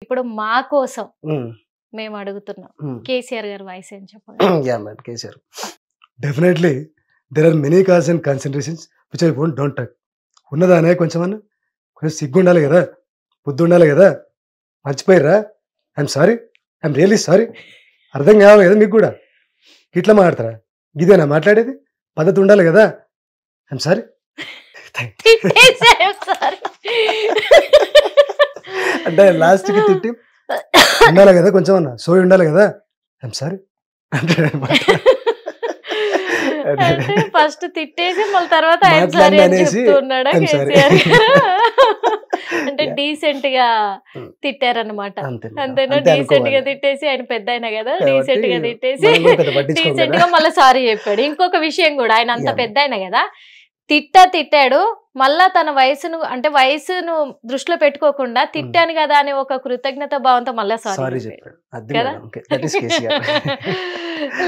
ఇప్పుడు మా కోసం ఉమ్, మేము అడుగుతున్నాం, ఉమ్. కేసీఆర్ గారి వయసు ఏం చెప్పండి. Yeah, man, KCR. Definitely there are many calls and considerations which I won't don't touch. ఉన్నదానే కొంచెం అన్న కొంచెం సిగ్గు ఉండాలి కదా, బుద్ధి ఉండాలి కదా. మర్చిపోయారా? I'm sorry, I'm really sorry. అర్థం కావాలి కదా మీకు కూడా. ఇట్లా మాట్లాడతారా? ఇదేనా మాట్లాడేది? పద్ధతి ఉండాలి కదా. I'm sorry. తిట్టేసాం సార్. అంటే లాస్ట్కి తిట్టి ఉండాలి కదా కొంచెం అన్న, సోయి ఉండాలి కదా. ఐఎమ్ సారీ అంటే ఫస్ట్ తిట్టేసి మళ్ళీ తర్వాత ఆయన సారీ అని మాట్లాడిననేసి చెప్తున్నాడా I'm sorry. కేసీఆర్ గారు? అంటే Yeah. డీసెంట్ గా తిట్టారనమాట. అంతే మేడం. అంతేనా? అంతే డీసెంట్ గా అనుకోవాలి. తిట్టేసి, ఆయన పెద్ద అయినా కదా, కాబట్టి డీసెంట్ గా తిట్టేసి మనం కూడా పెద్ద పట్టించుకోం డీసెంట్ కదా. గా మళ్ళీ సారీ చెప్పాడు. ఇంకొక విషయం కూడా, ఆయన అంత Yeah. పెద్ద అయినా కదా, తిట్టాడు. మళ్ళా తన వయసును అంటే వయసును దృష్టిలో పెట్టుకోకుండా తిట్టాను కదా అని ఒక కృతజ్ఞత భావంతో మళ్ళీ సారీ సారీ చెప్పాడు. అది కదా? మేడం. That is KCR.